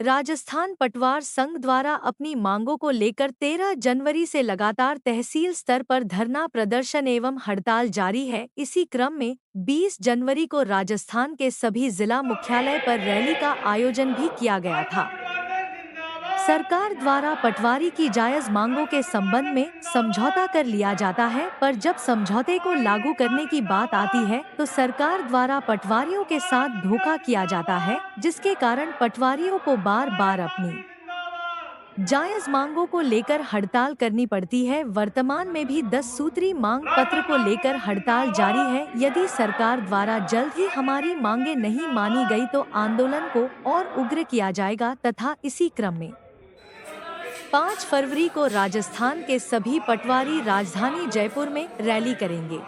राजस्थान पटवार संघ द्वारा अपनी मांगों को लेकर 13 जनवरी से लगातार तहसील स्तर पर धरना प्रदर्शन एवं हड़ताल जारी है। इसी क्रम में 20 जनवरी को राजस्थान के सभी जिला मुख्यालय पर रैली का आयोजन भी किया गया था। सरकार द्वारा पटवारी की जायज मांगों के संबंध में समझौता कर लिया जाता है, पर जब समझौते को लागू करने की बात आती है तो सरकार द्वारा पटवारियों के साथ धोखा किया जाता है, जिसके कारण पटवारियों को बार बार अपनी जायज मांगों को लेकर हड़ताल करनी पड़ती है। वर्तमान में भी 10 सूत्री मांग पत्र को लेकर हड़ताल जारी है। यदि सरकार द्वारा जल्द ही हमारी मांगे नहीं मानी गई तो आंदोलन को और उग्र किया जाएगा तथा इसी क्रम में 5 फरवरी को राजस्थान के सभी पटवारी राजधानी जयपुर में रैली करेंगे।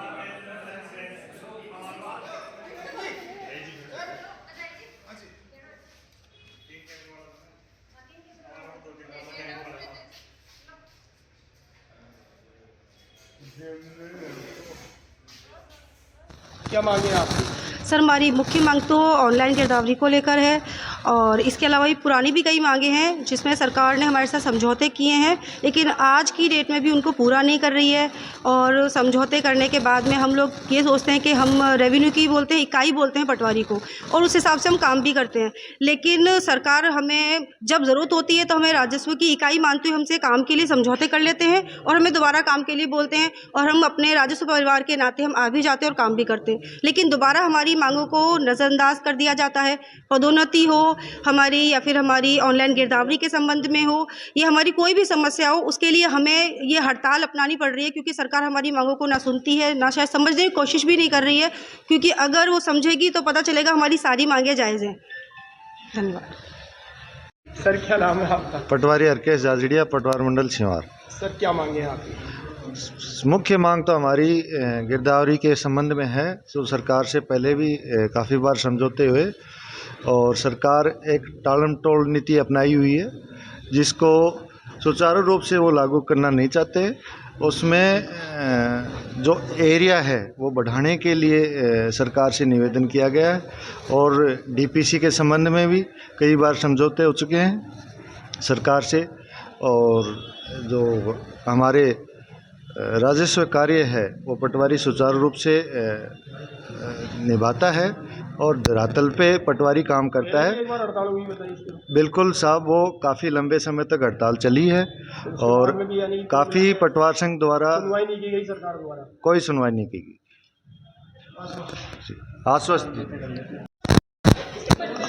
क्या मांगे आपकी? सर, हमारी मुख्य मांग तो ऑनलाइन गिरदावरी को लेकर है और इसके अलावा भी पुरानी भी कई मांगे हैं जिसमें सरकार ने हमारे साथ समझौते किए हैं, लेकिन आज की डेट में भी उनको पूरा नहीं कर रही है। और समझौते करने के बाद में हम लोग ये सोचते हैं कि हम रेवेन्यू की बोलते हैं, इकाई बोलते हैं पटवारी को, और उस हिसाब से हम काम भी करते हैं। लेकिन सरकार हमें जब ज़रूरत होती है तो हमें राजस्व की इकाई मानते हुए हमसे काम के लिए समझौते कर लेते हैं और हमें दोबारा काम के लिए बोलते हैं, और हम अपने राजस्व परिवार के नाते हम आ भी जाते हैं और काम भी करते हैं, लेकिन दोबारा हमारी मांगों को नज़रअंदाज कर दिया जाता है। पदोन्नति हो हमारी या फिर हमारी ऑनलाइन गिरदावरी के संबंध में हो या हमारी कोई भी समस्या हो, उसके लिए हमें ये हड़ताल अपनानी पड़ रही है, क्योंकि सरकार हमारी मांगों को ना सुनती है, ना शायद समझने की कोशिश भी नहीं कर रही है, क्योंकि अगर वो समझेगी तो पता चलेगा हमारी सारी मांगें जायज़ हैं। धन्यवाद। सर, क्या नाम है आपका? पटवारी हरकेश जाजड़िया, पटवार मंडल छिंवार। सर, क्या मांगे हैं आपकी? मुख्य मांग तो हमारी गिरदावरी के संबंध में है, जो सरकार से पहले भी काफ़ी बार समझौते हुए और सरकार एक टालमटोल नीति अपनाई हुई है जिसको सुचारू रूप से वो लागू करना नहीं चाहते। उसमें जो एरिया है वो बढ़ाने के लिए सरकार से निवेदन किया गया है और डीपीसी के संबंध में भी कई बार समझौते हो चुके हैं सरकार से। और जो हमारे राजस्व कार्य है वो पटवारी सुचारू रूप से निभाता है और धरातल पे पटवारी काम करता है। एक बार हड़ताल हुई बताइए। बिल्कुल साहब, वो काफ़ी लंबे समय तक हड़ताल चली है और काफ़ी पटवार संघ द्वारा सुनवाई नहीं की गई सरकार द्वारा, कोई सुनवाई नहीं की गई। आश्वस्त।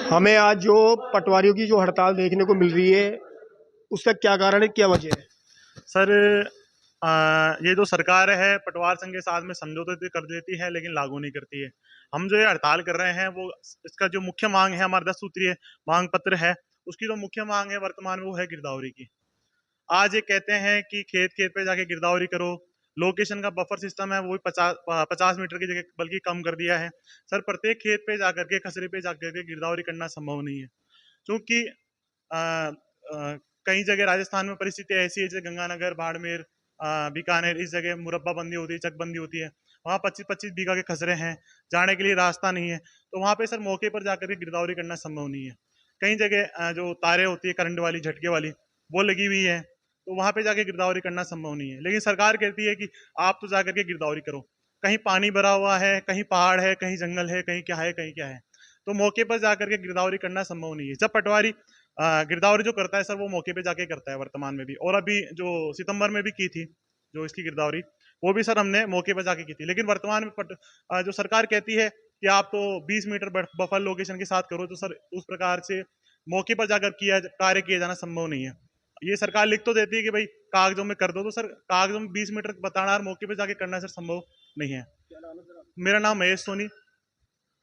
हमें आज जो पटवारियों की जो हड़ताल देखने को मिल रही है उसका क्या कारण है, क्या वजह है? सर, ये जो सरकार है पटवार संघ के साथ में समझौते तो कर देती है लेकिन लागू नहीं करती है। हम जो ये हड़ताल कर रहे हैं वो इसका जो मुख्य मांग है, हमारा 10 सूत्रीय मांग पत्र है, उसकी जो मुख्य मांग है वर्तमान में वो है गिरदावरी की। आज ये कहते हैं कि खेत खेत पे जाके गिरदावरी करो, लोकेशन का बफर सिस्टम है वो भी 50 मीटर की जगह बल्कि कम कर दिया है। सर, प्रत्येक खेत पे जाकर के, खसरे पे जाकर के गिरदावरी करना संभव नहीं है, क्योंकि कई जगह राजस्थान में परिस्थिति ऐसी है, जैसे गंगानगर, बाड़मेर, बीकानेर, इस जगह मुरब्बाबंदी होती है, चकबंदी होती है, वहाँ 25-25 बीघा के खसरे हैं, जाने के लिए रास्ता नहीं है, तो वहाँ पे सर मौके पर जाकर के गिरदावरी करना संभव नहीं है। कई जगह जो तारे होती है करंट वाली, झटके वाली, वो लगी हुई है, तो वहाँ पे जाके गिरदावरी करना संभव नहीं है। लेकिन सरकार कहती है कि आप तो जाकर के गिरदावरी करो। कहीं पानी भरा हुआ है, कहीं पहाड़ है, कहीं जंगल है, कहीं क्या है, कहीं क्या है, तो मौके पर जाकर के गिरदावरी करना संभव नहीं है। जब पटवारी गिरदावरी जो करता है सर वो मौके पे जाके करता है वर्तमान में भी, और अभी जो सितंबर में भी की थी जो इसकी गिरदावरी, वो भी सर हमने मौके पर जाके की थी। लेकिन वर्तमान में जो सरकार कहती है कि आप तो 20 मीटर बफर लोकेशन के साथ करो, तो सर उस प्रकार से मौके पर जाकर कार्य किया जाना संभव नहीं है। ये सरकार लिख तो देती है कि भाई कागजों में कर दो, तो सर कागजों में 20 मीटर बताना और मौके पर जाके करना सर संभव नहीं है। मेरा नाम महेश सोनी।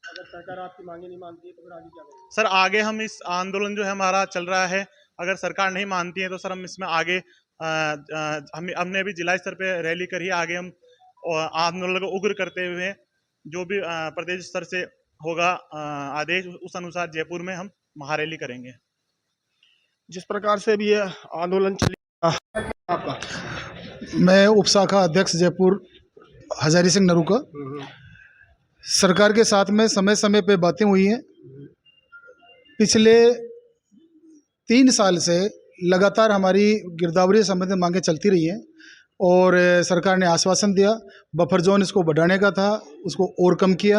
अगर सरकार आपकी मांगे नहीं मानती है तो फिर आगे क्या करेंगे? सर, आगे हम इस आंदोलन जो है हमारा चल रहा है, अगर सरकार नहीं मानती है तो सर हम इसमें आगे हमने अभी जिला स्तर पे रैली करी है, आगे हम आंदोलन को उग्र करते हुए जो भी प्रदेश स्तर से होगा आदेश, उस अनुसार जयपुर में हम महारैली करेंगे। जिस प्रकार से भी ये आंदोलन चली, आपका? मैं उपशाखा अध्यक्ष जयपुर हजारी सिंह नरूका। सरकार के साथ में समय समय पे बातें हुई हैं। पिछले 3 साल से लगातार हमारी गिरदावरी से संबंधित मांगें चलती रही हैं और सरकार ने आश्वासन दिया, बफर जोन इसको बढ़ाने का था, उसको और कम किया।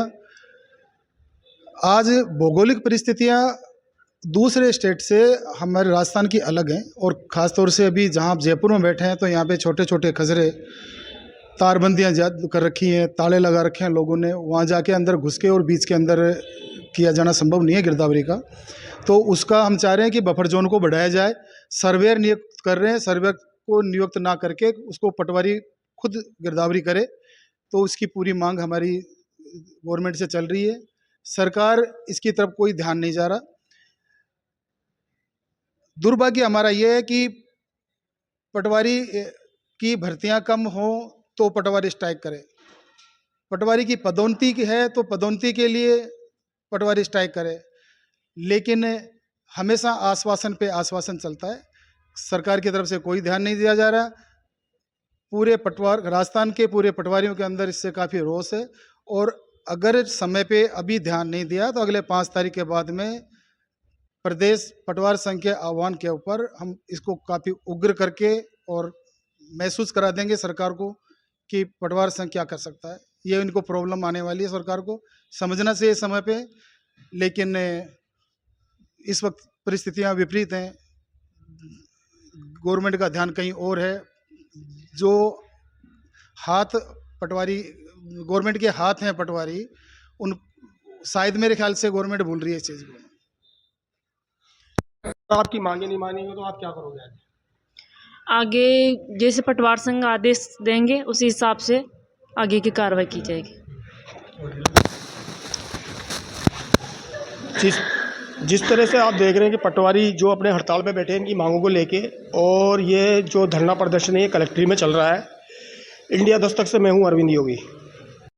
आज भौगोलिक परिस्थितियाँ दूसरे स्टेट से हमारे राजस्थान की अलग हैं और ख़ास तौर से अभी जहाँ आप जयपुर में बैठे हैं तो यहाँ पे छोटे छोटे खजरे, तारबंदियाँ कर रखी हैं, ताले लगा रखे हैं लोगों ने, वहाँ जाके अंदर घुस के और बीच के अंदर किया जाना संभव नहीं है गिरदावरी का। तो उसका हम चाह रहे हैं कि बफर जोन को बढ़ाया जाए। सर्वेयर नियुक्त कर रहे हैं, सर्वेयर को नियुक्त ना करके उसको पटवारी खुद गिरदावरी करे, तो उसकी पूरी मांग हमारी गवर्नमेंट से चल रही है। सरकार इसकी तरफ कोई ध्यान नहीं जा रहा। दुर्भाग्य हमारा ये है कि पटवारी की भर्तियां कम हो तो पटवारी स्ट्राइक करे, पटवारी की पदोन्नति की है तो पदोन्नति के लिए पटवारी स्ट्राइक करे, लेकिन हमेशा आश्वासन पे आश्वासन चलता है। सरकार की तरफ से कोई ध्यान नहीं दिया जा रहा। पूरे राजस्थान के पूरे पटवारियों के अंदर इससे काफ़ी रोष है और अगर समय पे अभी ध्यान नहीं दिया तो अगले 5 तारीख के बाद में प्रदेश पटवार संघ के आह्वान के ऊपर हम इसको काफ़ी उग्र करके और महसूस करा देंगे सरकार को कि पटवार संघ क्या कर सकता है। ये इनको प्रॉब्लम आने वाली है, सरकार को समझना चाहिए समय पे, लेकिन इस वक्त परिस्थितियां विपरीत हैं। गवर्नमेंट का ध्यान कहीं और है। जो हाथ पटवारी गवर्नमेंट के हाथ हैं पटवारी, उन शायद मेरे ख्याल से गवर्नमेंट भूल रही है इस चीज़ को। आपकी मांगे नहीं मानेंगे तो आप क्या करोगे आगे? आगे जैसे पटवार संघ आदेश देंगे उसी हिसाब से आगे की कार्रवाई की जाएगी। जिस तरह से आप देख रहे हैं कि पटवारी जो अपने हड़ताल पे बैठे हैं इनकी मांगों को लेके, और ये जो धरना प्रदर्शन है ये कलेक्ट्री में चल रहा है। इंडिया दस्तक से मैं हूँ अरविंद योगी।